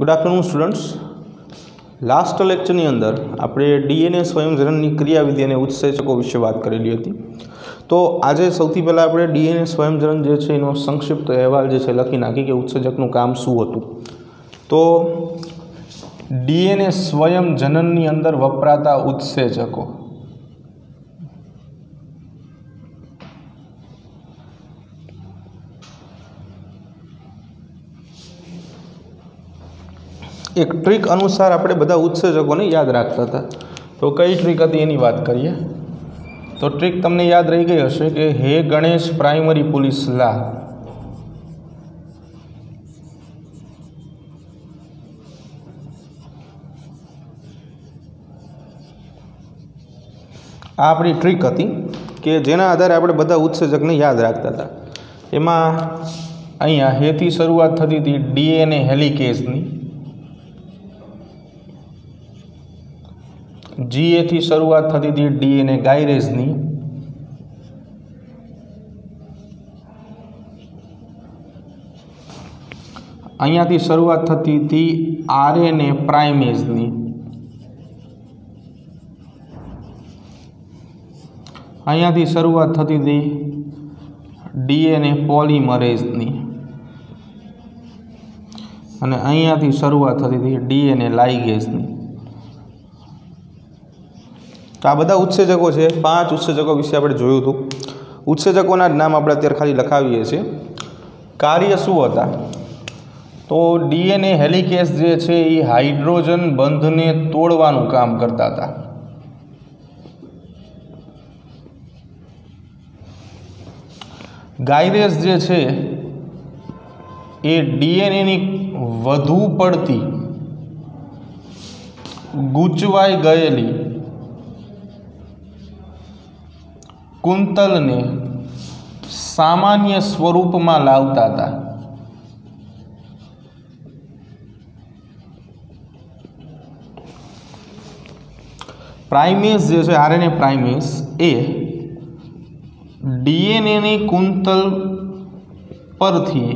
Good afternoon students. Last lecture अंदर આપણે DNA સ્વયંજનનની ક્રિયાવિધિ અને ઉત્સેચકો વિશે વાત કરેલી હતી। તો આજે સૌથી પહેલાં આપણે ડીએનએ સ્વયંજનન જે છે એનો સંક્ષિપ્ત અહેવાલ જે છે લખી નાખી કે ઉત્સેચકનું કામ શું હતું। તો ડીએનએ સ્વયંજનનની અંદર વપરાતા ઉત્સેચકો एक ट्रीक अनुसार આપણે બધા ઉત્સેચકોને યાદ રાખતા હતા। તો કઈ ટ્રીક હતી એની વાત કરીએ। તો ટ્રીક તમને યાદ રહી ગઈ હશે કે હે ગણેશ પ્રાઇમરી પોલીસ લા આ આપણી ટ્રીક હતી કે જેના આધારે આપણે બધા ઉત્સેચકને યાદ રાખતા હતા। એમાં અહીંયા હેથી શરૂઆત થતી હતી ડીએનએ હેલિકેઝની, जीए थी शुरुआत थती थी डीएनए गायरेजनी, अहींया थी शुरुआत थती थी आरएनए प्राइमेजनी, अहींया थी शुरुआत थती थी डीएनए पॉलीमरेजनी अने अहींया थी शुरुआत थती थी डीएनए लाइगेजनी। तो आ बधा उत्सेचको है, 5 उत्सेचकों विषे आपणे जोयुं हतुं। उत्सेचकोना नाम आपणे अत्यारे खाली लखावीए छीए। कार्य शुं हता? तो डीएनए हेलिकेज जे छे ए हाइड्रोजन बंधने तोड़वानुं काम करता हता। गायरेज जे छे ए डीएनए नी वधु पड़ती गूंचवाई गयेली कुंतल ने सामान्य स्वरूप में लावता था। प्राइमेज जे छे आरएनए प्राइमेज ए डीएनए नी कुंतल परथी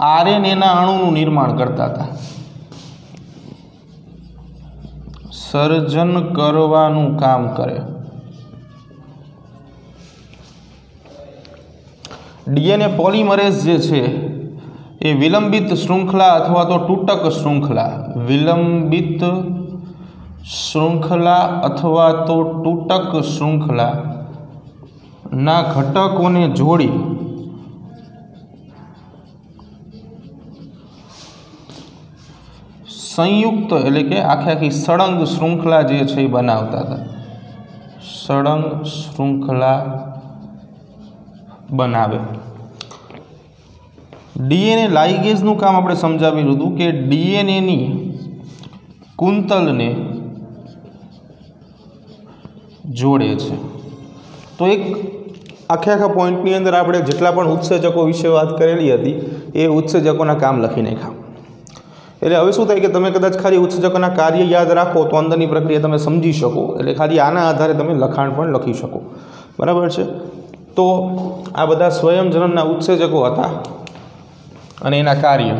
आरएनए ना अणुनुं निर्माण करता था, सर्जन करवानुं काम करे। डीएनए पॉलीमरेज जे छे ए विलंबित श्रृंखला अथवा तो टूटक श्रृंखला, विलंबित श्रृंखला अथवा तो टूटक श्रृंखला ना घटकों ने जोड़ी संयुक्त एटले के आखी आखी सळंग श्रृंखला जे छे बनावता था, सळंग श्रृंखला बनावे। डीएनए लाइगेजनुं काम आपणे समजाव्युं हतुं के डीएनए नी कुंतलने जोड़े छे। तो एक आखा आखा पॉइंटनी अंदर आपणे जेटला पण उत्सेचको विषे वात करेली हती ए उत्सेचकोना काम लखी नाख्या। एटले हवे शुं थाय के तमे कदाच खाली उत्सेचकोना कार्य याद राखो तो अंदरनी प्रक्रिया तमे समजी शको, एटले खाली आना आधारे तमे लखाण पण लखी शको। बराबर छे। तो आ बधा स्वयंजननना उत्सेचको हता अने एना कार्य।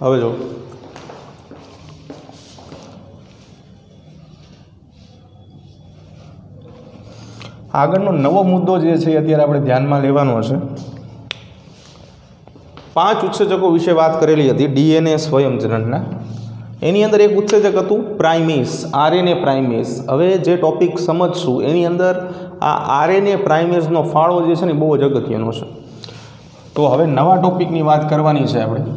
હવે જો આગળનો નવો મુદ્દો જે છે અત્યારે આપણે ધ્યાનમાં લેવાનો છે। 5 ઉત્સેચકો વિશે વાત કરેલી હતી ડીએનએ સ્વયંજનનના। એની અંદર એક ઉત્સેચક હતું પ્રાઇમેસ, આરએનએ પ્રાઇમેસ। હવે જે ટોપિક સમજશું એની અંદર આ આરએનએ પ્રાઇમેસનો ફાળો જે છે ને બહુ જ અગત્યનો છે। તો હવે નવા ટોપિકની વાત કરવાની છે આપણે।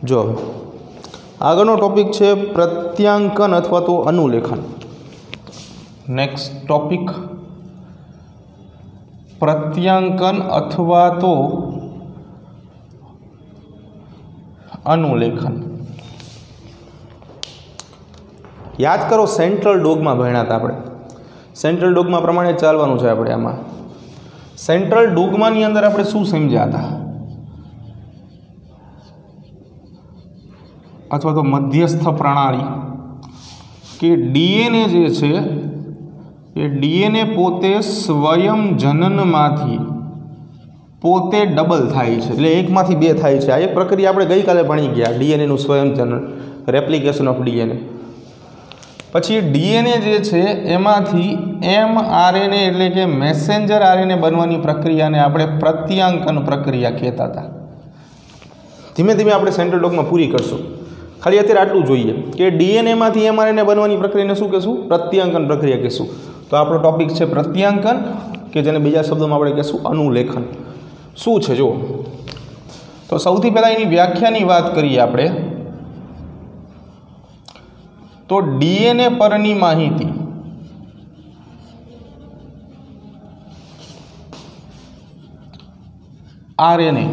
જો આગળનો ટોપિક છે પ્રત્યાંકન અથવા તો અનુલેખન. નેક્સ્ટ ટોપિક પ્રત્યાંકન અથવા તો અનુલેખન. યાદ કરો સેન્ટ્રલ ડોગમાં ભણ્યા હતા આપણે. સેન્ટ્રલ ડોગમા પ્રમાણે ચાલવાનું છે આપણે. આમાં સેન્ટ્રલ ડોગમાની અંદર આપણે શું સમજ્યા હતા, અથવા તો મધ્યસ્થ પ્રણાલી, કે ડીએનએ જે છે એ ડીએનએ પોતે સ્વયં જનનમાંથી પોતે ડબલ થાય છે, એટલે એકમાંથી બે થાય છે. આ એક પ્રક્રિયા આપણે ગઈકાલે ભણી ગયા, ડીએનએનું સ્વયં જનન, રેપ્લિકેશન ઓફ ડીએનએ. પછી ડીએનએ જે છે એમાંથી mRNA એટલે કે મેસેન્જર આરએનએ બનવાની પ્રક્રિયાને આપણે પ્રત્યાંકન પ્રક્રિયા કહેતા હતા. ધીમે ધીમે આપણે સેન્ટ્રલ ડોગમાં પૂરી કરશું. ખાલી અત્યારે આટલું જોઈએ કે ડીએનએમાંથી mRNA બનવાની પ્રક્રિયાને શું કહેશું? પ્રત્યાંકન પ્રક્રિયા કહેશું. તો આપણો ટોપિક છે પ્રત્યાંકન, કે જેને બીજા શબ્દોમાં આપણે કહેશું અનુલેખન. શું છે જુઓ. તો સૌથી પહેલાં એની વ્યાખ્યાની વાત કરીએ આપણે. તો ડીએનએ પરની માહિતી આરએનએ,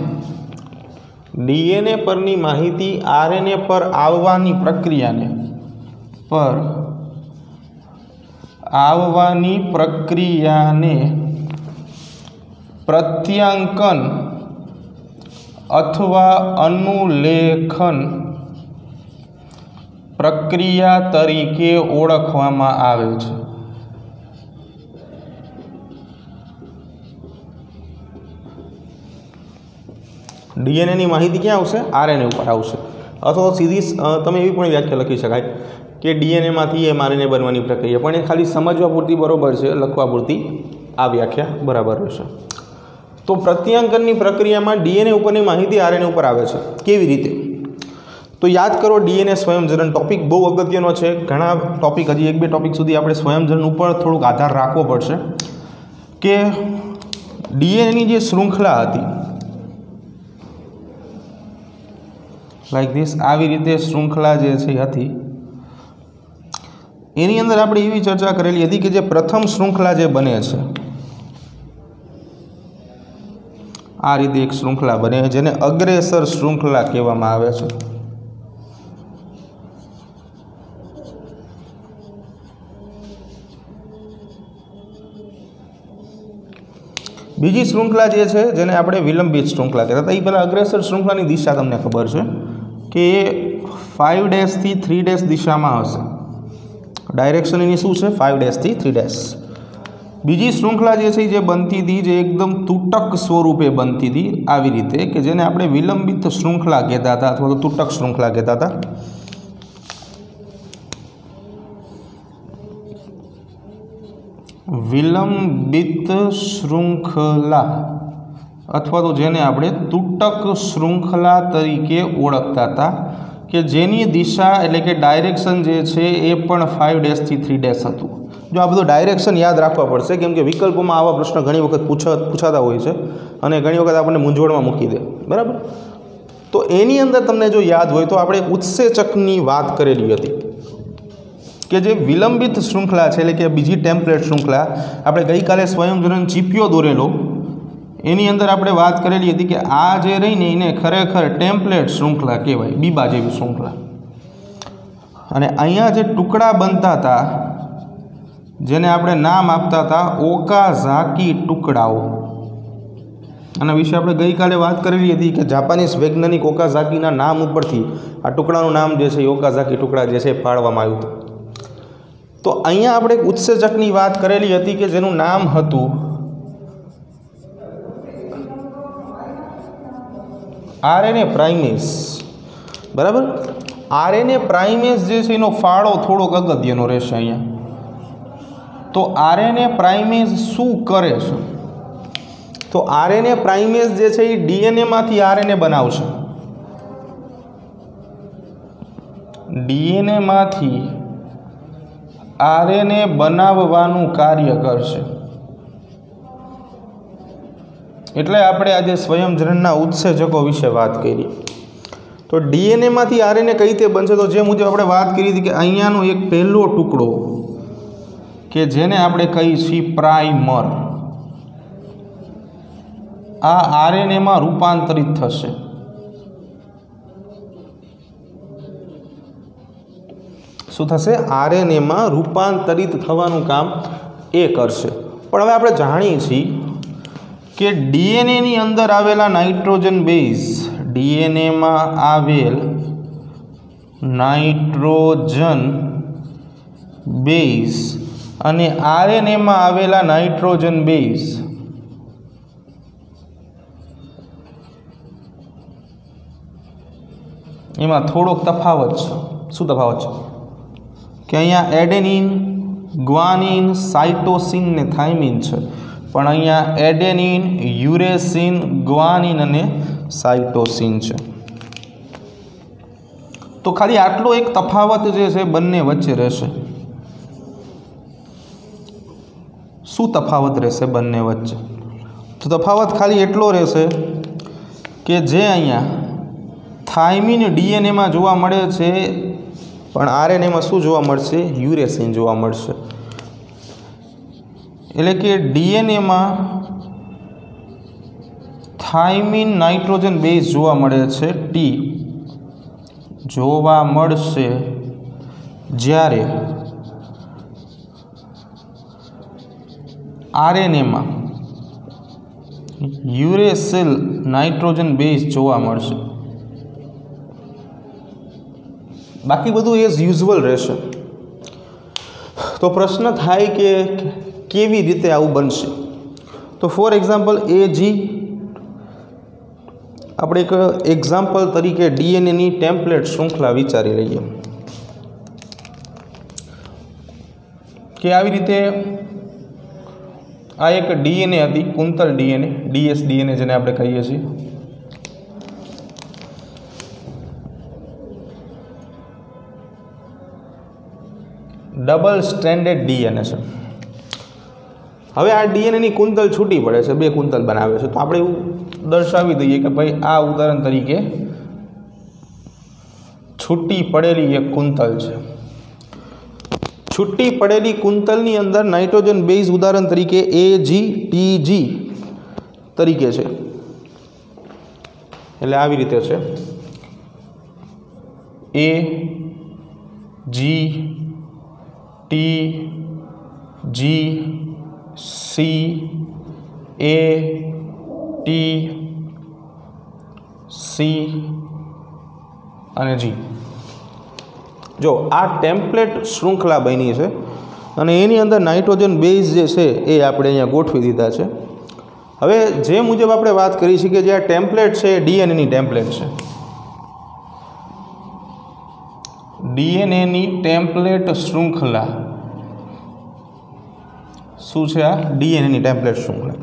ડીએનએ પરની માહિતી આરએનએ પર આવવાની પ્રક્રિયાને પ્રત્યાંકન અથવા અનુલેખન પ્રક્રિયા તરીકે ઓળખવામાં આવે છે. ડીએનએની માહિતી ક્યાં આવશે? આરએનએ ઉપર આવશે. અથવા સીધી તમે એવી પણ વ્યાખ્યા લખી શકાય કે ડીએનએમાંથી mRNA બનવાની પ્રક્રિયા, પણ એ ખાલી સમજવા પૂરતી બરાબર છે, લખવા પૂરતી આ વ્યાખ્યા બરાબર રહેશે. તો પ્રત્યાંકનની પ્રક્રિયામાં ડીએનએ ઉપરની માહિતી આરએનએ ઉપર આવે છે. કેવી રીતે? તો યાદ કરો, ડીએનએ સ્વયંજનન ટોપિક બહુ અગત્યનો છે. ઘણા ટોપિક, હજી 1-2 ટોપિક સુધી આપણે સ્વયંજનન ઉપર થોડુંક આધાર રાખવો પડશે. કે ડીએનએની જે શૃંખલા હતી, લાઈક ધીસ, આવી રીતે શૃંખલા જે છે હતી, એની અંદર આપણે એવી ચર્ચા કરેલી હતી કે જે પ્રથમ શૃંખલા જે બને છે, આ રીતે એક શૃંખલા બને જેને અગ્રેસર શૃંખલા કહેવામાં આવે છે. બીજી શૃંખલા જે છે જેને આપણે વિલંબિત શૃંખલા કહેતા હતા. એ પહેલાં અગ્રેસર શૃંખલાની દિશા તમને ખબર છે કે 5' થી 3' દિશામાં હશે. ડાયરેક્શન એની શું છે? 5' થી 3'. બીજી શૃંખલા જે છે જે બનતી હતી, જે એકદમ તૂટક સ્વરૂપે બનતી હતી, આવી રીતે, કે જેને આપણે વિલંબિત શૃંખલા કહેતા હતા અથવા તો તૂટક શૃંખલા કહેતા હતા. વિલંબિત શૃંખલા અથવા તો જેને આપણે તૂટક શૃંખલા તરીકે ઓળખતા હતા, કે જેની દિશા એટલે કે ડાયરેક્શન જે છે એ પણ 5' થી 3' હતું. જો આ બધું ડાયરેક્શન યાદ રાખવા પડશે, કેમ કે વિકલ્પોમાં આવા પ્રશ્ન ઘણી વખત પૂછાતા હોય છે અને ઘણી વખત આપણને મૂંઝવણમાં મૂકી દે. બરાબર? તો એની અંદર તમને જો યાદ હોય તો આપણે ઉત્સેચકની વાત કરેલી હતી કે જે વિલંબિત શૃંખલા છે, એટલે કે બીજી ટેમ્પલેટ શૃંખલા, આપણે ગઈકાલે સ્વયંજનન ચીપિયો દોરેલો, એની અંદર આપણે વાત કરેલી હતી કે આ જે રહીને એને ખરેખર ટેમ્પલેટ શૃંખલા કહેવાય, બીબા જેવી શૃંખલા. અને અહીંયા જે ટુકડા બનતા હતા, જેને આપણે નામ આપતા હતા ઓકાઝાકી ટુકડાઓ, આના વિશે આપણે ગઈકાલે વાત કરેલી હતી કે જાપાનીઝ વૈજ્ઞાનિક ઓકાઝાકીના નામ ઉપરથી આ ટુકડાનું નામ જે છે ઓકાઝાકી ટુકડા જે છે પાડવામાં આવ્યું હતું. તો અહીંયા આપણે એક ઉત્સેચકની વાત કરેલી હતી કે જેનું નામ હતું આરએનએ પ્રાઇમેસ. બરાબર? આરએનએ પ્રાઇમેસ જે છે એનો ફાળો થોડોક અગત્યનો રહેશે અહીંયા. તો આરએનએ પ્રાઇમેસ શું કરે છે? તો આરએનએ પ્રાઇમેસ જે છે એ ડીએનએમાંથી આરએનએ બનાવશે. ડીએનએમાંથી આરએનએ બનાવવાનું કાર્ય કરશે. એટલે આપણે આજે સ્વયંજનનના ઉત્સેચકો વિશે વાત કરી. તો ડીએનએમાંથી આરએનએ કઈ રીતે બનશે? તો જે મુજબ આપણે વાત કરી હતી કે અહીંયાનો એક પહેલો ટુકડો કે જેને આપણે કહીએ છીએ પ્રાઇમર, આ આરએનએમાં રૂપાંતરિત થશે. શું થશે? આરએનએમાં રૂપાંતરિત થવાનું કામ એ કરશે. પણ હવે આપણે જાણીએ છીએ કે ડીએનએની અંદર આવેલા નાઇટ્રોજન બેઝ, ડીએનએમાં આવેલ નાઇટ્રોજન બેઝ અને આરએનએમાં આવેલા નાઇટ્રોજન બેઝ એમાં થોડોક તફાવત છે. શું તફાવત છે? કે અહીંયા એડેનિન, ગ્વાનિન, સાઇટોસિન ને થાઇમિન છે, પણ અહીંયા એડેનિન, યુરેસિન, ગ્વાનિન અને સાઇટોસિન છે. તો ખાલી આટલો એક તફાવત જે છે બંને વચ્ચે રહેશે. શું તફાવત રહેશે બંને વચ્ચે? તો તફાવત ખાલી એટલો રહેશે કે જે અહીંયા થાઇમિન ડીએનએમાં જોવા મળે છે, પણ આરએનએમાં શું જોવા મળશે? યુરેસિન જોવા મળશે. એટલે કે ડીએનએમાં થાઇમિન નાઇટ્રોજન બેઝ જોવા મળે છે, ટી જોવા મળશે, જ્યારે આરએનએમાં યુરેસિલ નાઇટ્રોજન બેઝ જોવા મળશે. બાકી બધું એઝ યુઝ્યુઅલ રહેશે. તો પ્રશ્ન થાય કે કેવી રીતે આવું બનશે? તો ફોર એક્ઝામ્પલ આપણે એક એક્ઝામ્પલ તરીકે ડીએનએની ટેમ્પલેટ શૃંખલા વિચારી લઈએ કે આવી રીતે આ એક ડીએનએ હતી, કુંતલ ડીએનએ, ડીએસ ડીએનએ જેને આપણે કહીએ છીએ. ડબલ સ્ટ્રેન્ડેડ ડીએનએ છે. હવે આ ડીએનએની કુંતલ છૂટી પડે છે, બે કુંતલ બનાવે છે. તો આપણે એવું દર્શાવી દઈએ કે ભાઈ આ ઉદાહરણ તરીકે છૂટી પડેલી એક કુંતલ છે. છૂટી પડેલી કુંતલની અંદર નાઇટ્રોજન બેઝ ઉદાહરણ તરીકે AgTG તરીકે છે. એટલે આવી રીતે છે AgTG C A T C અને G. જો આ ટેમ્પલેટ શૃંખલા બની છે અને એની અંદર નાઇટ્રોજન બેઝ જે છે એ આપણે અહીંયા ગોઠવી દીધા છે. હવે જે મુજબ આપણે વાત કરી છે કે જે આ ટેમ્પલેટ છે એ ડીએનએની ટેમ્પલેટ છે. ડીએનએની ટેમ્પલેટ શૃંખલા શું છે? આ ડીએનએની ટેમ્પલેટ શૃંખલા.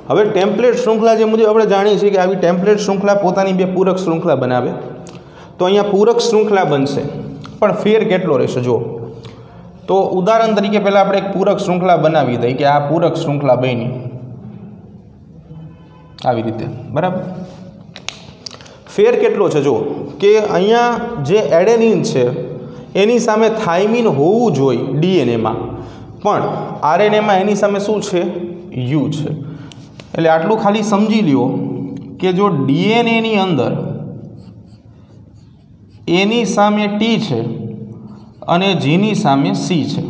હવે ટેમ્પલેટ શૃંખલા જે મુજબ આપણે જાણીએ છીએ કે આવી ટેમ્પલેટ શૃંખલા પોતાની બે પૂરક શૃંખલા બનાવે. તો અહીંયા પૂરક શૃંખલા બનશે, પણ ફેર કેટલો રહેશે? જો તો ઉદાહરણ તરીકે પહેલાં આપણે એક પૂરક શૃંખલા બનાવી દઈએ કે આ પૂરક શૃંખલા બની આવી રીતે, બરાબર. ફેર કેટલો છે? જો કે અહીંયા જે એડેનિન છે એની સામે થાઇમિન હોવું જોઈએ ડીએનએમાં, પણ આરએનએમાં એની સામે શું છે? યુ છે. એટલે આટલું ખાલી સમજી લ્યો કે જો ડીએનએની અંદર એની સામે ટી છે અને જીની સામે સી છે,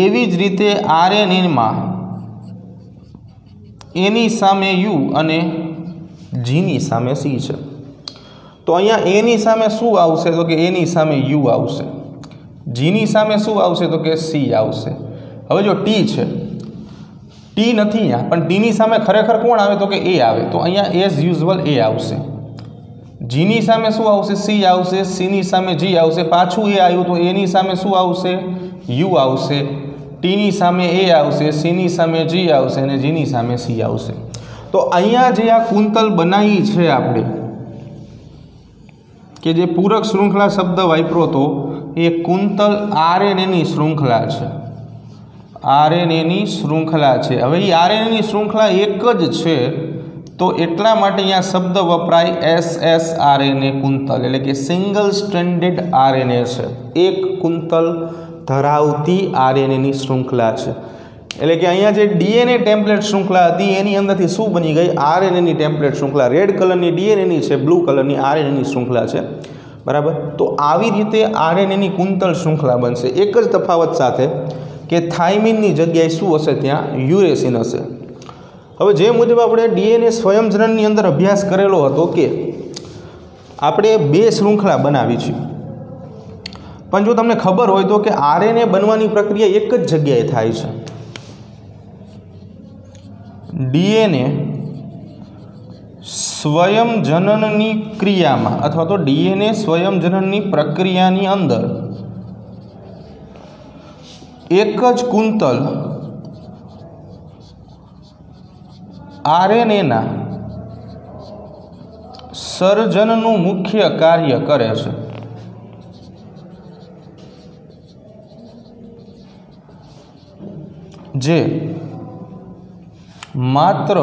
એવી જ રીતે આરએનએમાં એની સામે યુ અને જીની સામે સી છે. તો અહીંયા એની સામે શું આવશે? તો કે એની સામે યુ આવશે. જીની સામે શું આવશે? તો કે સી આવશે. હવે જો ટી છે, ટી નથી અહીંયા, પણ ટીની સામે ખરેખર કોણ આવે? તો કે એ આવે. તો અહીંયા એઝ યુઝ્યુઅલ એ આવશે. જીની સામે શું આવશે? સી આવશે. સીની સામે જી આવશે. પાછું એ આવ્યું તો એની સામે શું આવશે? યુ આવશે. ટીની સામે એ આવશે, સીની સામે જી આવશે અને જીની સામે સી આવશે. તો અહીંયા જે આ કુંતલ બનાવી છે આપણે, કે જે પૂરક શૃંખલા શબ્દ વાપરો તો એ કુંતલ આરએનએની શૃંખલા છે. આરએનએની શૃંખલા છે. હવે એ આરએનએની શૃંખલા એક જ છે, તો એટલા માટે અહીંયા શબ્દ વપરાય SSRNA કુંતલ, એટલે કે સિંગલ સ્ટ્રેન્ડેડ RNA છે, એક કુંતલ ધરાવતી RNAની શૃંખલા છે. એટલે કે અહીંયા જે DNA ટેમ્પલેટ શૃંખલા હતી એની અંદરથી શું બની ગઈ? RNAની ટેમ્પલેટ શૃંખલા. રેડ કલરની DNAની છે, બ્લુ કલરની RNAની શૃંખલા છે, બરાબર. તો આવી રીતે RNAની કુંતલ શૃંખલા બનશે, એક જ તફાવત સાથે કે થાઇમિનની જગ્યાએ શું હશે? ત્યાં યુરેસિન હશે. હવે જે મુજબ આપણે DNA સ્વયંજનનની અંદર અભ્યાસ કરેલો હતો કે આપણે બે શૃંખલા બનાવી છે, પણ જો તમને ખબર હોય તો કે RNA બનવાની પ્રક્રિયા એક જ જગ્યાએ થાય છે. DNA સ્વયંજનનની ક્રિયામાં અથવા તો DNA સ્વયંજનનની પ્રક્રિયાની અંદર એક જ કુંતલ RNAના સર્જનનું મુખ્ય કાર્ય કરે છે. જે માત્ર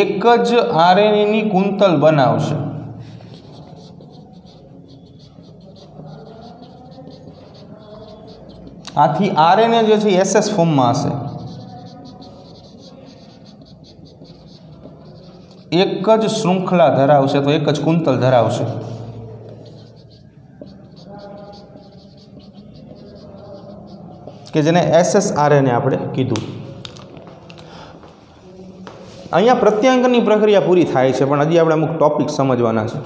એક જ RNAની કુંતલ બનાવશે. આથી RNA જે છે SS ફોર્મમાં હશે, એક જ શૃંખલા ધરાવશે, તો એક જ કુંતલ ધરાવશે. કે જેને SSRNA આપણે કીધું. અહીંયા પ્રત્યાંગનની પ્રક્રિયા પૂરી થાય છે, પણ હજી આપણે અમુક ટોપિક સમજવાના છે.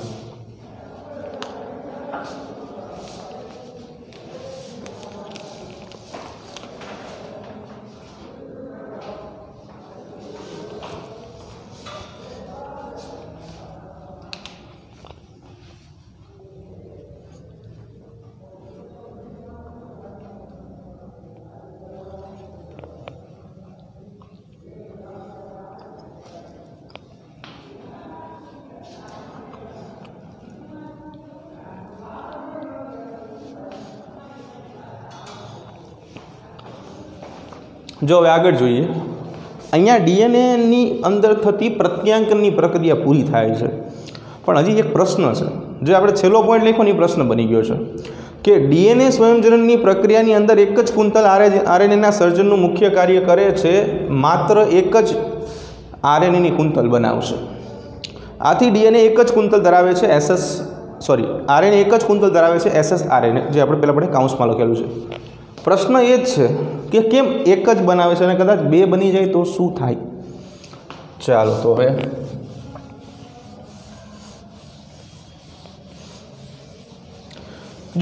જો હવે આગળ જોઈએ. અહીંયા DNAની અંદર થતી પ્રત્યાંકનની પ્રક્રિયા પૂરી થાય છે, પણ હજી એક પ્રશ્ન છે. જે આપણે છેલ્લો પોઈન્ટ લખ્યો ને એ પ્રશ્ન બની ગયો છે કે DNA સ્વયંજનનની પ્રક્રિયાની અંદર એક જ કુંતલ RNAના સર્જનનું મુખ્ય કાર્ય કરે છે, માત્ર એક જ RNAની કુંતલ બનાવશે. આથી DNA એક જ કુંતલ ધરાવે છે, RNA એક જ કુંતલ ધરાવે છે SSRNA, જે આપણે પહેલાં કાઉન્સમાં લખેલું છે. પ્રશ્ન એ જ છે કે કેમ એક જ બનાવે છે અને કદાચ બે બની જાય તો શું થાય? ચાલો તો હવે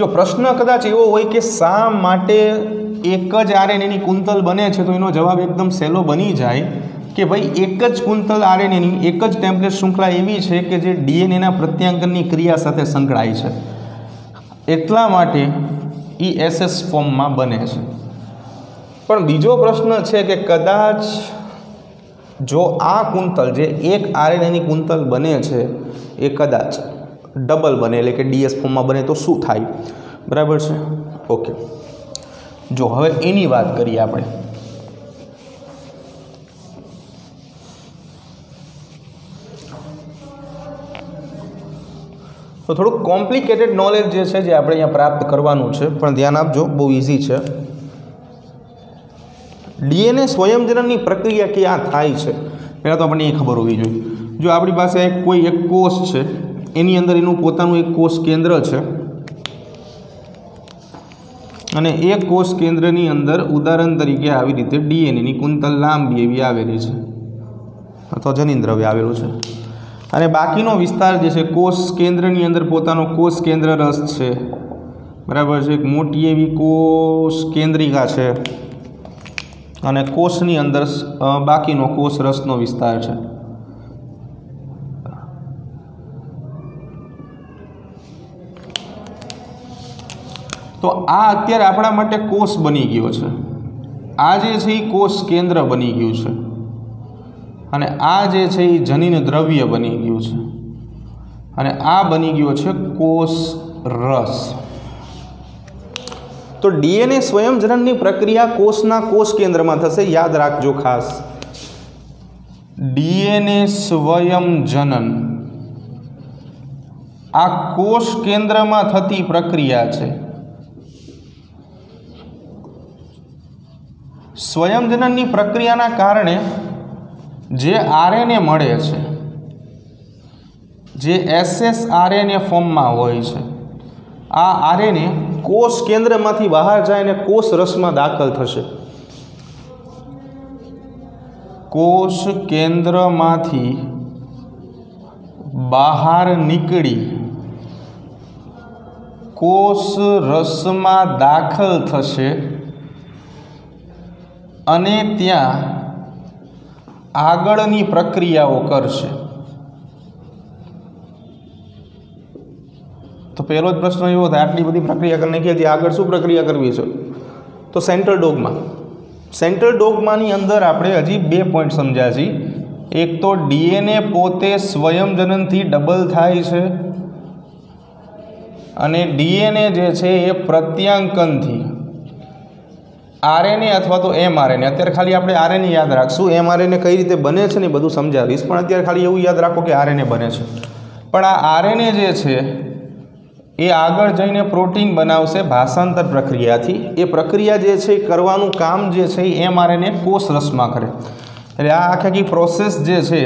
જો પ્રશ્ન કદાચ એવો હોય કે શા માટે એક જ RNAની કુંતલ બને છે, તો એનો જવાબ એકદમ સહેલો બની જાય કે ભાઈ એક જ કુંતલ RNAની એક જ ટેમ્પલેટ શૃંખલા એવી છે કે જે DNAના પ્રત્યાંકનની ક્રિયા સાથે સંકળાય છે, એટલા માટે SS ફોર્મમાં બને છે. પણ બીજો પ્રશ્ન છે કે કદાચ જો આ કુંતલ જે એક RNAની કુંતલ બને છે એ કદાચ ડબલ બને, એટલે કે DS ફોર્મમાં બને તો શું થાય? બરાબર છે, ઓકે. જો હવે એની વાત કરીએ આપણે. તો થોડુંક કોમ્પ્લિકેટેડ નોલેજ જે છે જે આપણે અહીંયા પ્રાપ્ત કરવાનું છે, પણ ધ્યાન આપજો, બહુ ઇઝી છે. DNA સ્વયંજનનની પ્રક્રિયા ક્યાં થાય છે પહેલાં તો આપણને એ ખબર હોવી જોઈએ. જો આપણી પાસે કોઈ એક કોષ છે, એની અંદર એનું પોતાનું એક કોષ કેન્દ્ર છે, અને એ કોષ કેન્દ્રની અંદર ઉદાહરણ તરીકે આવી રીતે DNAની કુંતલ લાંબી એવી આવેલી છે, અથવા જનીન દ્રવ્ય આવેલું છે. અને બાકીનો વિસ્તાર જે છે કોષ કેન્દ્રની અંદર પોતાનો કોષ કેન્દ્ર રસ છે, બરાબર છે, એક મોટી એવી કોષ કેન્દ્રિકા છે, અને કોષની અંદર બાકીનો કોષ રસનો વિસ્તાર છે. તો આ અત્યારે આપણા માટે કોષ બની ગયો છે. આ જે છે એ કોષ કેન્દ્ર બની ગયું છે, અને આ જે છે એ જનીન દ્રવ્ય બની ગયું છે, અને આ બની ગયો છે કોષ રસ. તો DNA સ્વયંજનનની પ્રક્રિયા કોષના કોષ કેન્દ્રમાં થશે, યાદ રાખજો ખાસ. ડીએનએ સ્વયંજનન આ કોષ કેન્દ્રમાં થતી પ્રક્રિયા છે. સ્વયંજનનની પ્રક્રિયાના કારણે જે આરએનએ મળે છે, જે એસએસઆરએનએ ફોર્મમાં હોય છે, આ આરએનએ કોષ કેન્દ્રમાંથી બહાર જાય અને કોષ રસમાં દાખલ થશે. કોષ કેન્દ્રમાંથી બહાર નીકળી કોષ રસમાં દાખલ થશે અને ત્યાં આગળની પ્રક્રિયાઓ કરશે. તો પહેલો જ પ્રશ્ન એવો થાય, આટલી બધી પ્રક્રિયા કરી નાખી, હજી આગળ શું પ્રક્રિયા કરવી છે? તો સેન્ટ્રલ ડોગમાની અંદર આપણે હજી 2 પોઈન્ટ સમજ્યા છીએ. એક તો ડીએનએ પોતે સ્વયંજનનથી ડબલ થાય છે અને ડીએનએ જે છે એ પ્રત્યાંકનથી આરએનએ અથવા તો એમઆરએનએ. અત્યારે ખાલી આપણે આરએનએ યાદ રાખશું, એમઆરએનએ કઈ રીતે બને છે ને એ બધું સમજાવીશ, પણ અત્યારે ખાલી એવું યાદ રાખો કે આરએનએ બને છે. પણ આ આરએનએ જે છે એ આગળ જઈને પ્રોટીન બનાવશે ભાષાંતર પ્રક્રિયાથી. એ પ્રક્રિયા જે છે કરવાનું કામ જે છે એ એમઆરએનએ કોષ રસમાં કરે. એટલે આ આખી પ્રોસેસ જે છે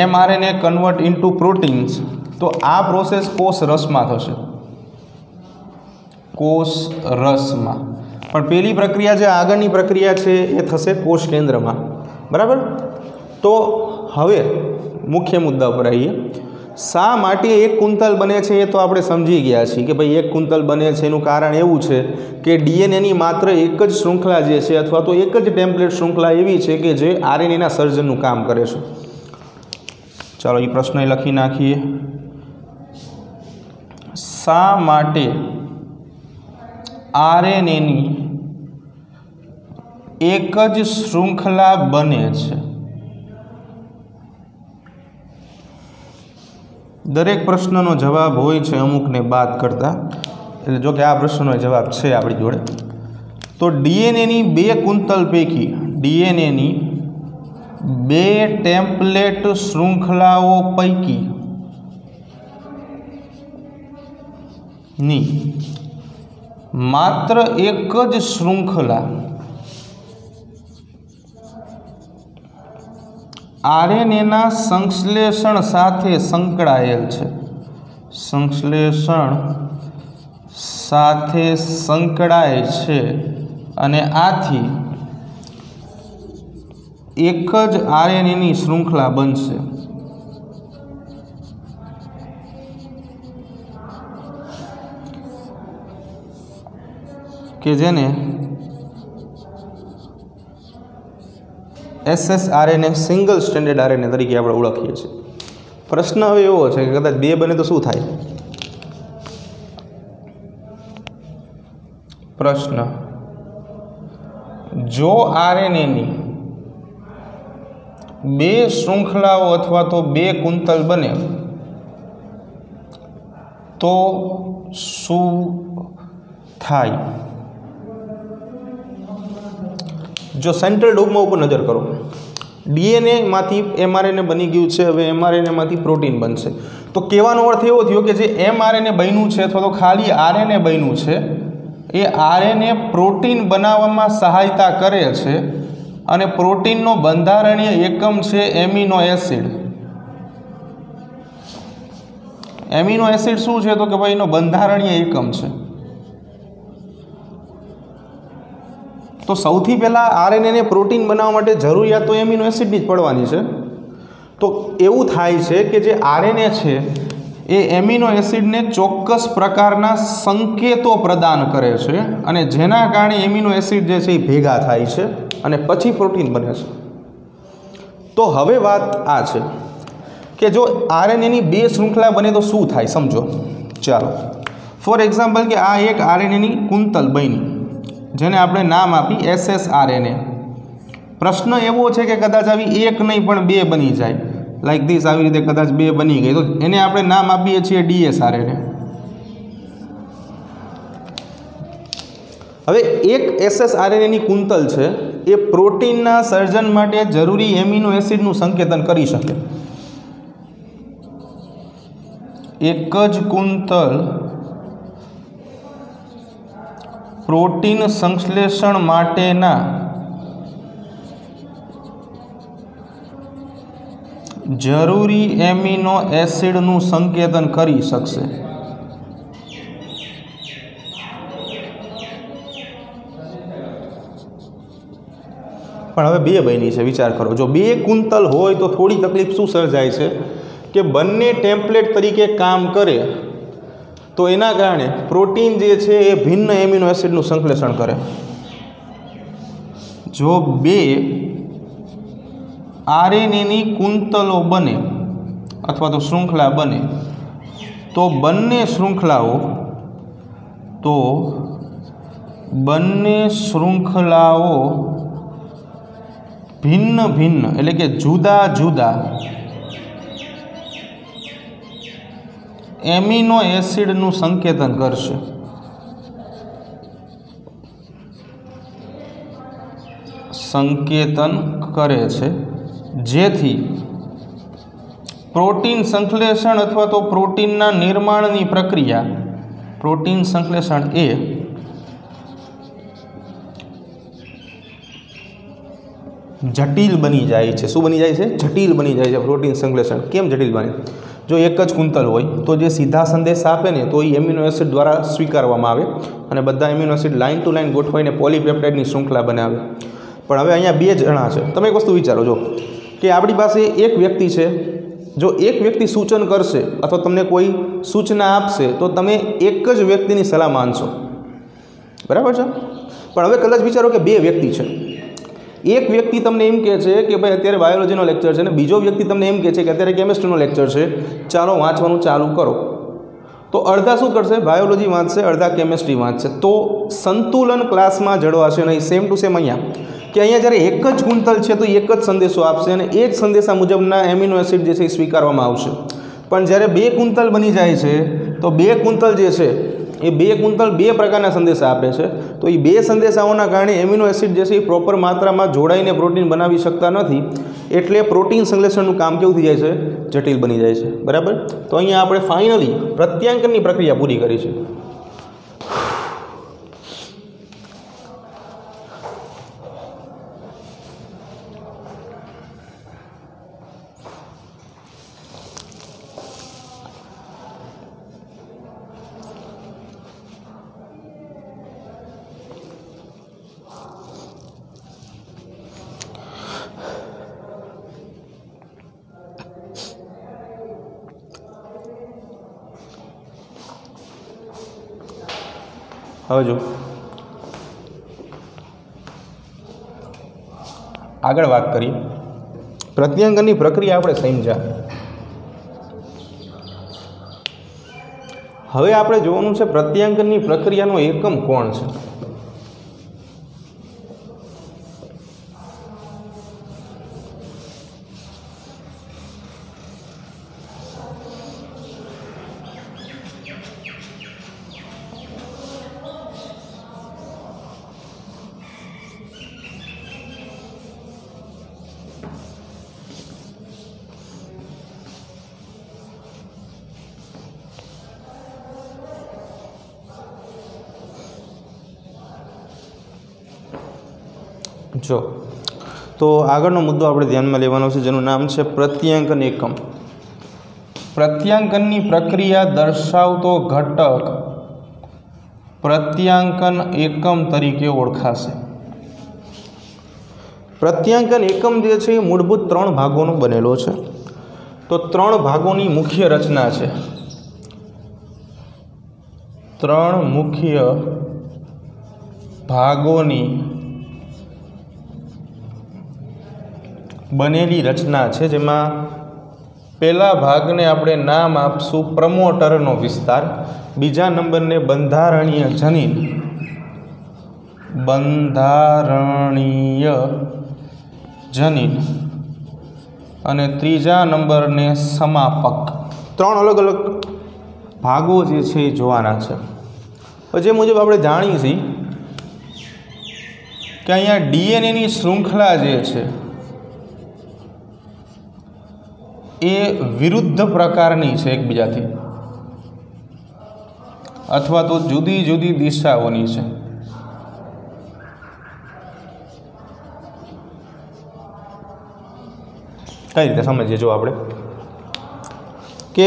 એમઆરએનએ કન્વર્ટ ઇન્ટુ પ્રોટીન્સ, તો આ પ્રોસેસ કોષ રસમાં થશે, કોષ રસમાં. પણ પહેલી પ્રક્રિયા જે આગળની પ્રક્રિયા છે એ થશે કોષ કેન્દ્રમાં. બરાબર? તો હવે મુખ્ય મુદ્દા પર આવીએ. શા માટે 1 કુંતલ બને છે એ તો આપણે સમજી ગયા છીએ કે ભાઈ 1 કુંતલ બને છે એનું કારણ એવું છે કે ડીએનએની માત્ર એક જ શૃંખલા જે છે અથવા તો એક જ ટેમ્પલેટ શૃંખલા એવી છે કે જે આરએનએના સર્જનનું કામ કરે છે. ચાલો એ પ્રશ્ન લખી નાખીએ. શા માટે આરએનએની એક જ શૃંખલા બને છે? દરેક પ્રશ્નનો જવાબ હોય છે અમુકને બાદ કરતાં, એટલે જો કે આ પ્રશ્નનો જવાબ છે આપણી જોડે. તો ડીએનએની 2 કુંતલ પૈકી ડીએનએની 2 ટેમ્પલેટ શૃંખલાઓ પૈકી ની માત્ર એક જ શૃંખલા આરએનએના સંશ્લેષણ સાથે સંકળાયેલ છે, સંશ્લેષણ સાથે સંકળાય છે અને આથી એક જ આરએનએની શૃંખલા બનશે. કે જેને એસએસઆરએનએ સિંગલ સ્ટ્રેન્ડેડ આરએનએ તરીકે આપણે ઓળખીએ છીએ. પ્રશ્ન હવે એવો છે કે કદાચ 2 બને તો શું થાય? પ્રશ્ન, જો આરએનએની 2 શૃંખલાઓ અથવા તો 2 કુંતલ બને તો શું થાય? જો સેન્ટ્રલ ડોગમા ઉપર નજર કરો, ડીએનએમાંથી એમઆરએનએ બની ગયું છે, હવે એમઆરએનએમાંથી પ્રોટીન બનશે. તો કહેવાનો અર્થ એવો થયો કે જે એમઆરએનએ બન્યું છે અથવા તો ખાલી આરએનએ બન્યું છે એ આરએનએ પ્રોટીન બનાવવામાં સહાયતા કરે છે અને પ્રોટીનનો બંધારણીય એકમ છે એમિનો એસિડ. એમિનો એસિડ શું છે? તો કે ભાઈ એનો બંધારણીય એકમ છે. તો સૌથી પહેલાં આરએનએને પ્રોટીન બનાવવા માટે જરૂરિયાત તો એમિનો એસિડની જ પડવાની છે. તો એવું થાય છે કે જે આરએનએ છે એ એમિનો એસિડને ચોક્કસ પ્રકારના સંકેતો પ્રદાન કરે છે અને જેના કારણે એમિનો એસિડ જે છે એ ભેગા થાય છે અને પછી પ્રોટીન બને છે. તો હવે વાત આ છે કે જો આરએનએની 2 શૃંખલા બને તો શું થાય સમજો. ચાલો ફોર એક્ઝામ્પલ કે આ એક આરએનએની કુંતલ બની જેને આપણે નામ આપી એસએસઆરએનએ. પ્રશ્ન એવો છે કે કદાચ આવી 1 નહીં પણ 2 બની જાય, લાઈક ધીસ, આવી રીતે કદાચ 2 બની ગઈ તો એને આપણે નામ આપીએ છીએ ડીએસઆરએનએ. હવે એક એસએસઆરએનએની કુંતલ છે એ પ્રોટીનના સર્જન માટે જરૂરી એમિનો એસિડનું સંકેતન કરી શકે। એક જ કુંતલ પ્રોટીન સંશ્લેષણ માટેના જરૂરી એમિનો એસિડનું સંકેતન કરી શકશે। પણ હવે બે બની છે, વિચાર કરો, જો બે કુંતલ હોય તો થોડી તકલીફ શું સર્જાય છે કે બંને ટેમ્પલેટ તરીકે કામ કરે તો એના કારણે પ્રોટીન જે છે એ ભિન્ન એમિનો એસિડનું સંશ્લેષણ કરે। જો બે આરએનએની કુંતલો બને અથવા તો શૃંખલા બને તો બંને શૃંખલાઓ ભિન્ન ભિન્ન એટલે કે જુદા જુદા એમિનો એસિડનું સંકેતન કરશે। જેથી પ્રોટીન સંશ્લેષણ અથવા તો પ્રોટીનના નિર્માણની પ્રક્રિયા, પ્રોટીન સંશ્લેષણ એ જટિલ બની જાય છે। શું બની જાય છે? જટિલ બની જાય છે પ્રોટીન સંશ્લેષણ। કેમ જટિલ બને? જો એક જ કુંતલ હોય તો જે સીધા સંદેશ આપે ને તો એ એમિનો એસિડ દ્વારા સ્વીકારવામાં આવે અને બધા amino acid line to line ગોઠવાઈને પોલીપેપ્ટાઇડની શૃંખલા બનાવે। પણ હવે અહીંયા બે જણા છે। તમે એક વસ્તુ વિચારો, જો કે આપણી પાસે એક વ્યક્તિ છે, જો એક વ્યક્તિ સૂચન કરશે અથવા તમને કોઈ સૂચના આપશે તો તમે એક જ વ્યક્તિની સલાહ માનશો, બરાબર છે? પણ હવે કદાચ વિચારો કે બે વ્યક્તિ છે, એક વ્યક્તિ તમને એમ કહે છે કે ભાઈ અત્યારે બાયોલોજીનો લેક્ચર છે ને બીજો વ્યક્તિ તમને એમ કહે છે કે અત્યારે કેમિસ્ટ્રીનો લેક્ચર છે, ચાલો વાંચવાનું ચાલુ કરો। તો અડધા શું કરશે? બાયોલોજી વાંચશે, અડધા કેમિસ્ટ્રી વાંચશે। તો સંતુલન ક્લાસમાં જળવાશે નહીં। સેમ ટુ સેમ અહીંયા કે અહીંયા જ્યારે એક જ કુંતલ છે તો એક જ સંદેશો આપશે અને એ જ સંદેશા મુજબના એમિનો એસિડ જે છે એ સ્વીકારવામાં આવશે। પણ જ્યારે બે કુંતલ બની જાય છે તો બે કુંતલ જે છે એ બે કુંતલ બે પ્રકારના સંદેશા આપે છે। તો એ બે સંદેશાઓના કારણે એમિનો એસિડ જે છે એ પ્રોપર માત્રામાં જોડાઈને પ્રોટીન બનાવી શકતા નથી, એટલે પ્રોટીન સંશ્લેષણનું કામ કેવું થઈ જાય છે? જટિલ બની જાય છે, બરાબર? તો અહીંયા આપણે ફાઇનલી પ્રત્યાંકનની પ્રક્રિયા પૂરી કરી છે। હવે જો આગળ વાત કરીએ, પ્રત્યાંકનની પ્રક્રિયા આપણે સમજ્યા। હવે આપણે જોવાનું છે પ્રત્યાંકનની પ્રક્રિયાનો એકમ કોણ છે? જો તો આગળનો મુદ્દો આપણે ધ્યાનમાં લેવાનો છે જેનું નામ છે પ્રત્યાંકન એકમ। પ્રત્યાંકનની પ્રક્રિયા દર્શાવતો ઘટક પ્રત્યાંકન એકમ તરીકે ઓળખાશે। પ્રત્યાંકન એકમ જે છે એ મૂળભૂત 3 ભાગોનો બનેલો છે। તો 3 ભાગોની મુખ્ય રચના છે, 3 મુખ્ય ભાગોની બનેલી રચના છે, જેમાં પહેલા ભાગને આપણે નામ આપશું પ્રમોટરનો વિસ્તાર, બીજા નંબરને બંધારણીય જનીન અને ત્રીજા નંબરને સમાપક। 3 અલગ અલગ ભાગો જે છે એ જોવાના છે। જે મુજબ આપણે જાણીએ છીએ કે અહીંયા ડીએનએની શૃંખલા જે છે એ વિરુદ્ધ પ્રકારની છે એકબીજાથી, અથવા તો જુદી જુદી દિશાઓની છે. કઈ રીતે સમજીએ જો આપણે કે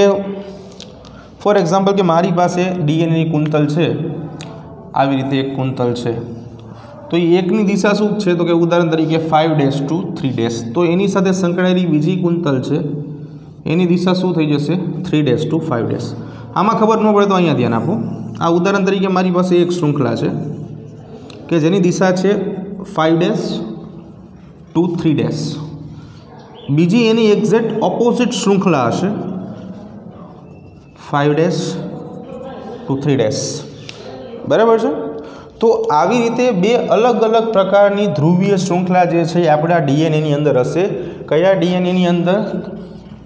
ફોર એક્ઝામ્પલ કે મારી પાસે ડીએનએની કુંતલ છે, આવી રીતે એક કુંતલ છે, તો એ એકની દિશા શું છે તો કે ઉદાહરણ તરીકે 5' to 3', તો એની સાથે સંકળાયેલી બીજી કુંતલ છે એની દિશા શું થઈ જશે 3' to 5'. આમાં ખબર ન પડે તો અહીંયા ધ્યાન આપો. આ ઉદાહરણ તરીકે મારી પાસે એક શૃંખલા છે કે જેની દિશા છે 5' to 3'. બીજી એની એક્ઝેક્ટ ઓપોઝિટ શૃંખલા હશે 5' to 3'. બરાબર છે. તો આવી રીતે બે અલગ અલગ પ્રકારની ધ્રુવીય શૃંખલા જે છે એ આપણા ડીએનએની અંદર હશે. કયા ડીએનએની અંદર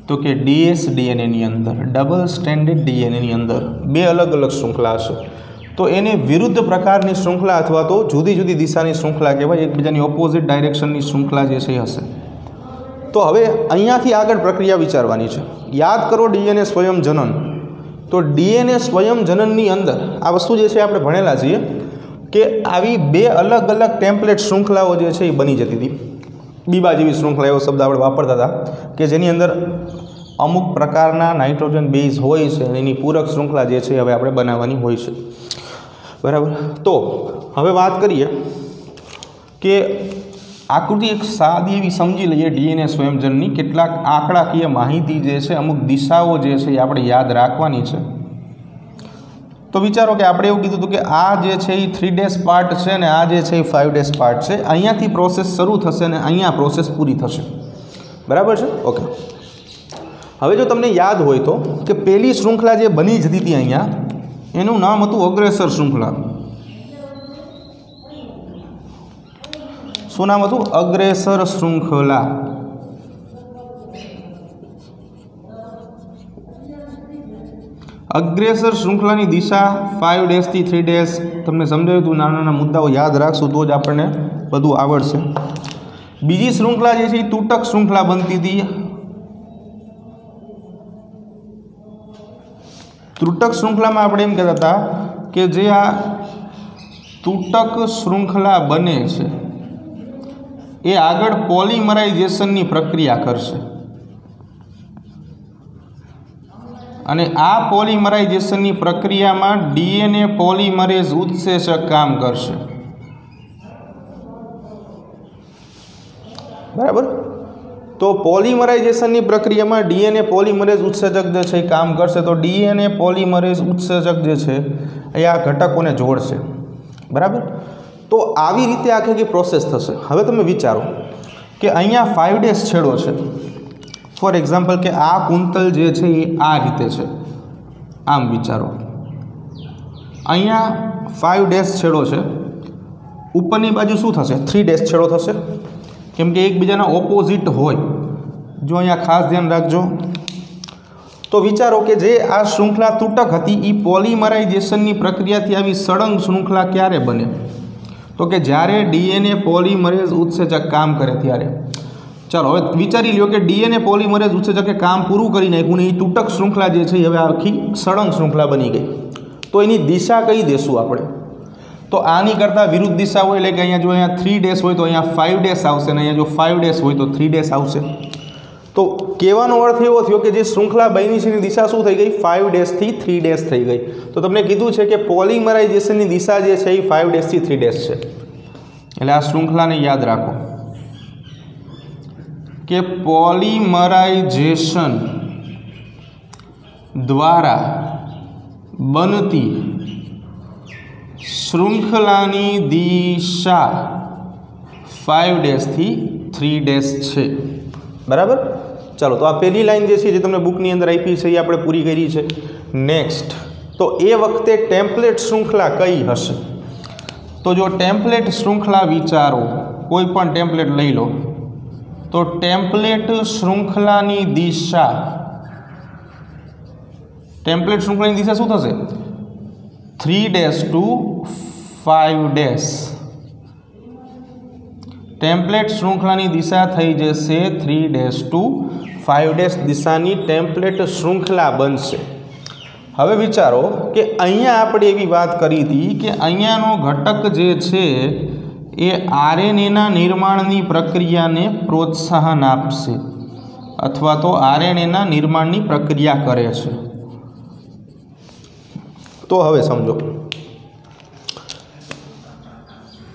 તો કે ડીએસ ડીએનએની અંદર, ડબલ સ્ટ્રેન્ડેડ ડીએનએની અંદર બે અલગ અલગ શૃંખલા હશે. તો એને વિરુદ્ધ પ્રકારની શૃંખલા અથવા તો જુદી જુદી દિશાની શૃંખલા કહેવાય, એકબીજાની ઓપોઝિટ ડાયરેક્શનની શૃંખલા જે છે એ હશે. તો હવે અહીંયાથી આગળ પ્રક્રિયા વિચારવાની છે. યાદ કરો ડીએનએ સ્વયંજનન. તો ડીએનએ સ્વયંજનનની અંદર આ વસ્તુ જે છે આપણે ભણેલા છીએ કે આવી બે અલગ અલગ ટેમ્પલેટ શૃંખલાઓ જે છે એ બની જતી હતી. બીબા જેવી શૃંખલા એવો શબ્દ આપણે વાપરતા હતા કે જેની અંદર અમુક પ્રકારના નાઇટ્રોજન બેઝ હોય છે, એની પૂરક શૃંખલા જે છે હવે આપણે બનાવવાની હોય છે. બરાબર. તો હવે વાત કરીએ કે આકૃતિ એક સાદી એવી સમજી લઈએ ડીએનએ સ્વયંજનની. કેટલાક આંકડાકીય માહિતી જે છે, અમુક દિશાઓ જે છે એ આપણે યાદ રાખવાની છે. તો વિચારો કે આપણે એવું કીધું હતું કે આ જે છે એ 3' પાર્ટ છે ને આ જે છે એ 5' પાર્ટ છે. અહીંયાથી પ્રોસેસ શરૂ થશે ને અહીંયા પ્રોસેસ પૂરી થશે. બરાબર છે. ઓકે. હવે જો તમને યાદ હોય તો કે પહેલી શૃંખલા જે બની જતી હતી અહીંયા એનું નામ હતું અગ્રેસર શૃંખલા. શું નામ હતું? અગ્રેસર શૃંખલા. અગ્રેસર શૃંખલાની દિશા 5' થી 3'. તમને સમજાવ્યું હતું, નાના નાના મુદ્દાઓ યાદ રાખશું તો જ આપણને બધું આવડશે. બીજી શૃંખલા જે છે એ તૂટક શૃંખલા બનતી હતી. તૂટક શૃંખલામાં આપણે એમ કહેતા હતા કે જે આ તૂટક શૃંખલા બને છે એ આગળ પોલિમરાઇઝેશનની પ્રક્રિયા કરશે અને આ પોલિમરાઇઝેશનની પ્રક્રિયામાં ડીએનએ પોલિમરેઝ ઉત્સેચક કામ કરશે. બરાબર. તો પોલિમરાઇઝેશનની પ્રક્રિયામાં ડીએનએ પોલિમરેઝ ઉત્સેચક જે છે એ કામ કરશે. તો ડીએનએ પોલિમરેઝ ઉત્સેચક જે છે એ આ ઘટકોને જોડશે. બરાબર. તો આવી રીતે આખી પ્રોસેસ થશે. હવે તમે વિચારો કે અહીંયા 5' છેડો છે. ફોર એક્ઝામ્પલ કે આ કુંતલ જે છે એ આ રીતે છે. આમ વિચારો, અહીંયા 5' છેડો છે, ઉપરની બાજુ શું થશે? 3' છેડો થશે, કેમ કે એકબીજાના ઓપોઝિટ હોય. જો અહીંયા ખાસ ધ્યાન રાખજો. તો વિચારો કે જે આ શૃંખલા તૂટક હતી એ પોલિમરાઇઝેશનની પ્રક્રિયાથી આવી સળંગ શૃંખલા ક્યારે બને? તો કે જ્યારે ડીએનએ પોલિમરેઝ ઉત્સેચક કામ કરે ત્યારે. ચાલો હવે વિચારી લ્યો કે ડીએનએ પોલિમરેઝ ઉત્સેચકે કામ પૂરું કરી નાખ્યું ને એ તૂટક શૃંખલા જે છે એ હવે આખી સળંગ શૃંખલા બની ગઈ. તો એની દિશા કઈ દેશું આપણે? તો આની કરતાં વિરુદ્ધ દિશા હોય, એટલે કે અહીંયા જો અહીંયા 3' હોય તો અહીંયા 5' આવશે ને અહીંયા જો 5' હોય તો 3' આવશે. તો કહેવાનો અર્થ એવો થયો કે જે શૃંખલા બની છે એની દિશા શું થઈ ગઈ? 5' થી 3' થઈ ગઈ. તો તમને કીધું છે કે પોલિમરાઇઝેશનની દિશા જે છે એ 5' થી 3' છે. એટલે આ શૃંખલાને યાદ રાખો કે પોલિમરાઇઝેશન દ્વારા બનતી શૃંખલાની દિશા 5' થી 3' છે. બરાબર. ચાલો, તો આ પહેલી લાઈન જે છે જે તમને બુકની અંદર આપી છે એ આપણે પૂરી કરી છે. નેક્સ્ટ, તો એ વખતે ટેમ્પલેટ શૃંખલા કઈ હશે? તો જો ટેમ્પલેટ શૃંખલા વિચારો, કોઈ પણ ટેમ્પલેટ લઈ લો, તો ટેમ્પલેટ શૃંખલાની દિશા, ટેમ્પલેટ શૃંખલાની દિશા શું થશે? 3' to 5'. ટેમ્પલેટ શૃંખલાની દિશા થઈ જશે 3 to 5 દિશાની ટેમ્પલેટ શૃંખલા બનશે। હવે વિચારો કે અહીંયા આપણે એવી વાત કરી હતી કે અહીંયાનો ઘટક જે છે એ આરએનએના નિર્માણની પ્રક્રિયાને પ્રોત્સાહન આપશે અથવા તો આરએનએના નિર્માણની પ્રક્રિયા કરે છે। તો હવે સમજો,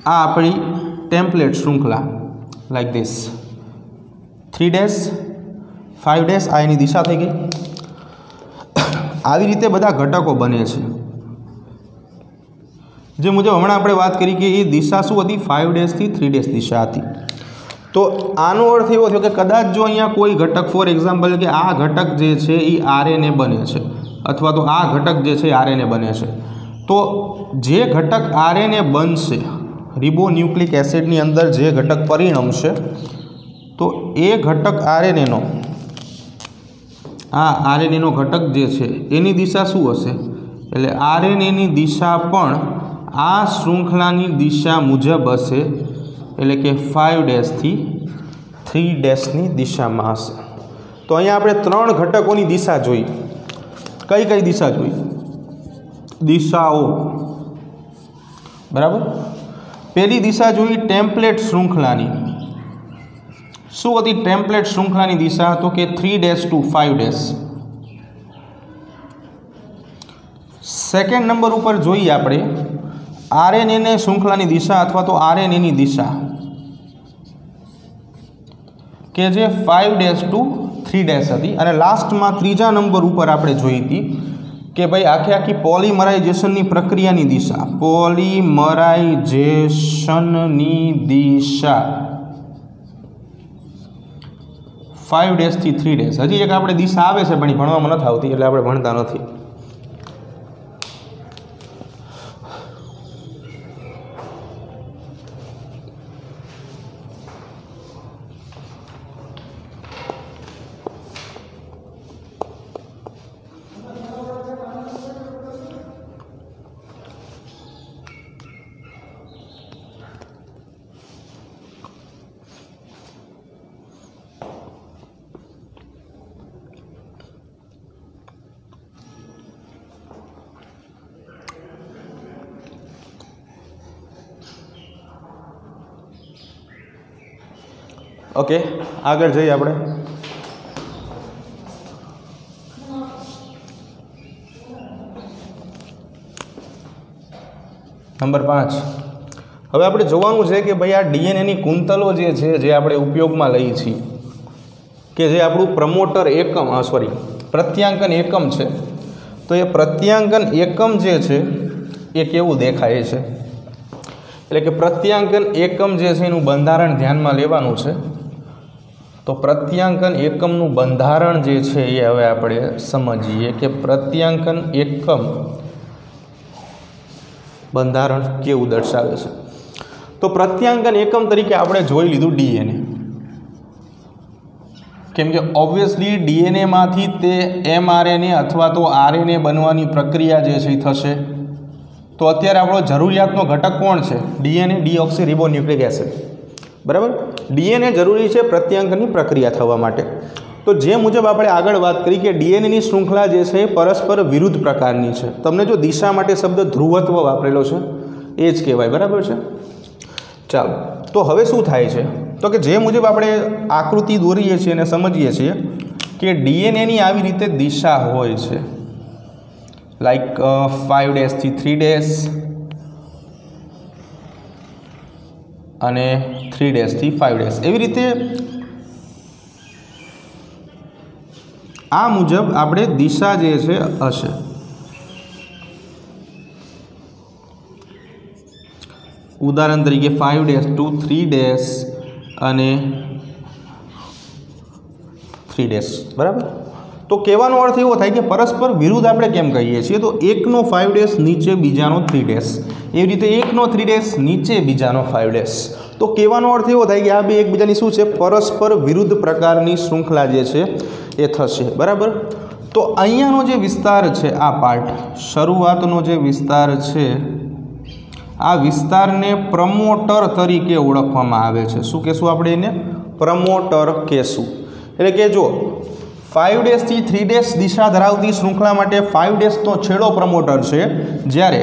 આ આપણી ટેમ્પલેટ શૃંખલા લાઈક ધીસ 3 5 આ એની દિશા થઈ ગઈ। આવી રીતે બધા ઘટકો બને છે, જે મુજબ હમણાં આપણે વાત કરી કે એ દિશા શું હતી, 5 થી 3 દિશા હતી। તો આનો અર્થ એવો થયો કે કદાચ જો અહીંયા કોઈ ઘટક, ફોર એક્ઝામ્પલ કે આ ઘટક જે છે એ આરએનએ બને છે અથવા તો આ ઘટક જે છે આરએનએ બને છે, તો જે ઘટક આરએનએ બનશે, રિબોન્યુક્લિક એસિડની અંદર જે ઘટક પરિણમશે, તો એ ઘટક આરએનએનો, આ આરએનએનો ઘટક જે છે એની દિશા શું હશે, એટલે આરએનએની દિશા પણ આ શૃંખલાની દિશા મુજબ હશે, એટલે કે 5 થી 3 ની દિશામાં હશે। તો અહીંયા આપણે 3 ઘટકોની દિશા જોઈ। કઈ કઈ દિશા જોઈ? દિશાઓ, બરાબર। પહેલી દિશા જોઈ ટેમ્પલેટ શૃંખલાની। શું હતી ટેમ્પલેટ શૃંખલાની દિશા? તો કે 3 to 5। સેકન્ડ નંબર ઉપર જોઈએ આપણે આરએનએ શૃંખલાની દિશા અથવા તો આરએનએની દિશા, કે જે 5 to 3 હતી। અને લાસ્ટમાં ત્રીજા નંબર ઉપર આપણે જોઈ હતી કે ભાઈ આખી પોલિમરાઇઝેશનની પ્રક્રિયાની દિશા, પોલિમરાઇઝેશનની દિશા 5 થી 3। હજી એક આપણે દિશા આવે છે પણ એ ભણવામાં નથી આવતી, એટલે આપણે ભણતા નથી। ઓકે, આગળ જઈએ આપણે। નંબર 5, હવે આપણે જોવાનું છે કે ભાઈ આ ડીએનએની કુંતલો જે છે, જે આપણે ઉપયોગમાં લઈએ છીએ, કે જે આપણું પ્રમોટર એકમ, પ્રત્યાંકન એકમ છે, તો એ પ્રત્યાંકન એકમ જે છે એ કેવું દેખાય છે? એટલે કે પ્રત્યાંકન એકમ જે છે એનું બંધારણ ધ્યાનમાં લેવાનું છે। તો પ્રત્યાંકન એકમનું બંધારણ જે છે એ હવે આપણે સમજીએ કે પ્રત્યાંકન એકમ બંધારણ કેવું દર્શાવે છે। તો પ્રત્યાંકન એકમ તરીકે આપણે જોઈ લીધું ડીએનએ, કેમ કે ઓબ્વિયસલી ડીએનએમાંથી તે એમઆરએનએ અથવા તો આરએનએ બનવાની પ્રક્રિયા જે છે એ થશે। તો અત્યારે આપણો જરૂરિયાતનો ઘટક કોણ છે? ડીએનએ, ડીઓક્સી રિબોન્યુક્લિક એસિડ, બરાબર। ડીએનએ જરૂરી છે પ્રત્યાંકનની પ્રક્રિયા થવા માટે। તો જે મુજબ આપણે આગળ વાત કરી કે ડીએનએની શૃંખલા જે છે એ પરસ્પર વિરુદ્ધ પ્રકારની છે। તમને જો દિશા માટે શબ્દ ધ્રુવત્વ વાપરેલો છે એ જ કહેવાય, બરાબર છે। ચાલો, તો હવે શું થાય છે? તો કે જે મુજબ આપણે આકૃતિ દોરીએ છીએ અને સમજીએ છીએ કે ડીએનએની આવી રીતે દિશા હોય છે, લાઈક 5 થી 3 અને 3 થી 5। એવી રીતે આ મુજબ આપણે દિશા જે છે હશે। ઉદાહરણ તરીકે 5 to 3 અને 3 બરાબર। તો કહેવાનો અર્થ એવો થાય કે પરસ્પર વિરુદ્ધ આપણે કેમ કહીએ છીએ? તો એકનો 5 નીચે બીજાનો 3, એવી રીતે એકનો 3 નીચે બીજાનો 5। તો કહેવાનો અર્થ એવો થાય કે આ બે એકબીજાની શું છે? પરસ્પર વિરુદ્ધ પ્રકારની શૃંખલા જે છે એ થશે, બરાબર। તો અહીંયાનો જે વિસ્તાર છે, આ પાર્ટ શરૂઆતનો જે વિસ્તાર છે આ વિસ્તારને પ્રમોટર તરીકે ઓળખવામાં આવે છે. શું કહેશું આપણે એને? પ્રમોટર કહેશું. એટલે કે જો 5' થી 3' દિશા ધરાવતી શૃંખલા માટે 5' નો છેડો પ્રમોટર છે, જ્યારે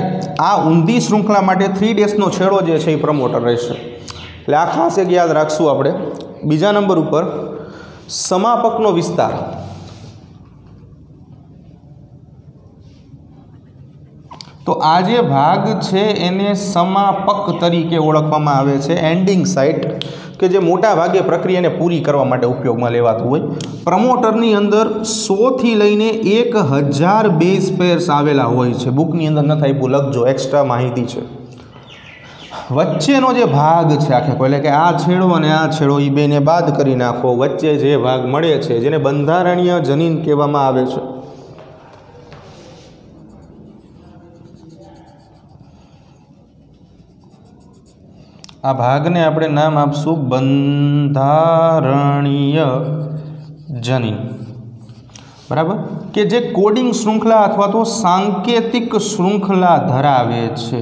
આ ઊંધી શૃંખલા માટે 3' નો છેડો જે છે એ પ્રમોટર રહેશે. એટલે આ ખાસ એક યાદ રાખશું આપણે. બીજા નંબર ઉપર સમાપકનો વિસ્તાર. તો આ જે ભાગ છે એને સમાપક તરીકે ઓળખવામાં આવે છે. એન્ડિંગ સાઇટ કે જે મોટા ભાગે પ્રક્રિયાને પૂરી કરવા માટે ઉપયોગમાં લેવાતું હોય. પ્રમોટરની અંદર 100 થી લઈને 1000 બેઝ પેર્સ આવેલા હોય છે. બુકની અંદર નથી આપ્યું, લખજો, એક્સ્ટ્રા માહિતી છે. વચ્ચેનો જે ભાગ છે આખે એટલે કે આ છેડો અને આ છેડો એ બેને બાદ કરી નાખો. વચ્ચે જે ભાગ મળે છે જેને બંધારણીય જનીન કહેવામાં આવે છે. આ ભાગને આપણે નામ આપશું બંધારણીય જનીન. બરાબર? કે જે કોડિંગ શૃંખલા અથવા તો સાંકેતિક શૃંખલા ધરાવે છે.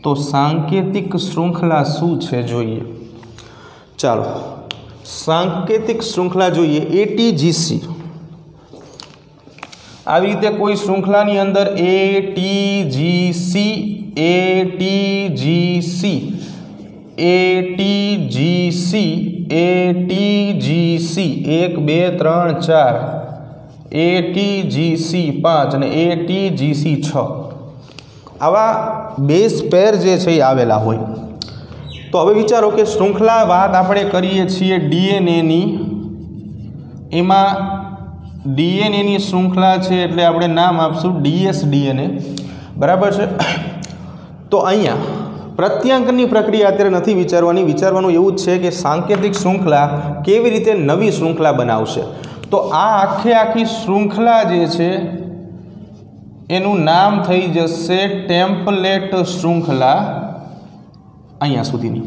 તો સાંકેતિક શૃંખલા શું છે જોઈએ. ચાલો સાંકેતિક શૃંખલા જોઈએ. ATGC. આવી રીતે કોઈ શૃંખલાની અંદર ATGC ATGC ATGC ATGC 1 2 3 4 ATGC 5 અને ATGC 6 આવા બેઝ પેર જે છે એ આવેલા હોય. તો હવે વિચારો કે શૃંખલા વાત આપણે કરીએ છીએ DNAની. એમાં DNAની શૃંખલા છે એટલે આપણે નામ આપશું dsDNA. બરાબર છે? તો અહીંયા પ્રત્યાંકની પ્રક્રિયા અત્યારે નથી વિચારવાની. વિચારવાનું એવું જ છે કે સાંકેતિક શૃંખલા કેવી રીતે નવી શૃંખલા બનાવશે. તો આ આખી શૃંખલા જે છે એનું નામ થઈ જશે ટેમ્પલેટ શૃંખલા. અહીંયા સુધીની.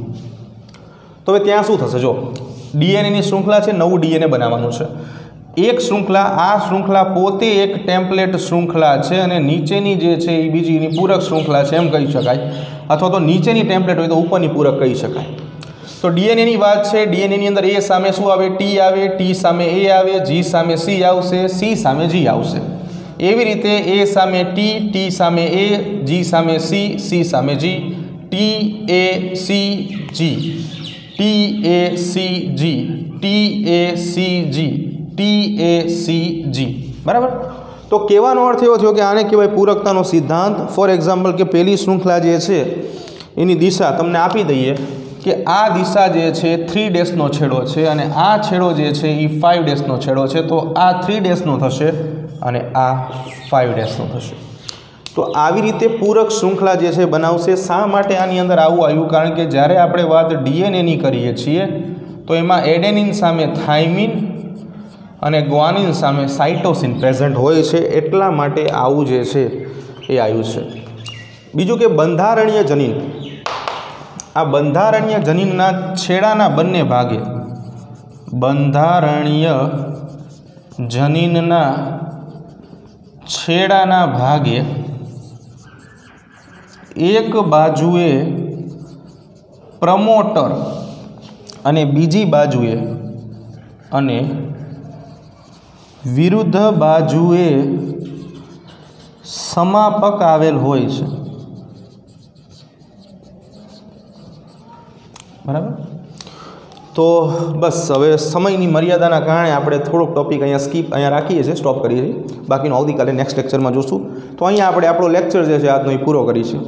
તો હવે ત્યાં શું થશે? જો DNAની શૃંખલા છે, નવું DNA બનાવવાનું છે. એક શૃંખલા, આ શૃંખલા પોતે એક ટેમ્પલેટ શૃંખલા છે અને નીચેની જે છે એ બીજીની પૂરક શૃંખલા છે એમ કહી શકાય. અથવા તો નીચેની ટેમ્પલેટ હોય તો ઉપરની પૂરક કહી શકાય. તો DNAની વાત છે. DNAની અંદર A સામે શું આવે? T આવે. T સામે A આવે. G સામે C આવશે. C સામે G આવશે. એવી રીતે A સામે T, T સામે A, G સામે C, C સામે G, T A C G, T A C G, T A C G, T A C G. બરાબર? તો કહેવાનો અર્થ એવો થયો કે આને કહેવાય પૂરકતાનો સિદ્ધાંત. ફોર એક્ઝામ્પલ કે પહેલી શૃંખલા જે છે એની દિશા તમને આપી દઈએ કે આ દિશા જે છે 3' નો છેડો છે અને આ છેડો જે છે એ 5' નો છેડો છે. તો આ 3' નો થશે અને આ 5' નો થશે. તો આવી રીતે પૂરક શૃંખલા જે છે બનાવશે. શા માટે આની અંદર આવું આવ્યું? કારણ કે જ્યારે આપણે વાત DNAની કરીએ છીએ તો એમાં એડેનિન સામે થાઇમિન અને ગ્વાનિન સામે સાઇટોસિન પ્રેઝન્ટ હોય છે. એટલા માટે આવું જે છે એ આવ્યું છે. બીજું કે બંધારણીય જનીન. આ બંધારણીય જનીનના છેડાના બંને ભાગે, બંધારણીય જનીનના છેડાના ભાગે એક બાજુએ પ્રમોટર અને બીજી બાજુએ અને વિરુદ્ધ બાજુએ સમાપક આવેલ હોય છે. બરાબર? તો બસ હવે સમયની મર્યાદાના કારણે આપણે થોડોક ટોપિક અહીંયા રાખીએ છીએ, સ્ટોપ કરીએ છીએ. બાકીનો આવતીકાલે નેક્સ્ટ લેક્ચરમાં જોશું. તો અહીંયા આપણે આપણો લેક્ચર જે છે આજનો એ પૂરો કરીશું.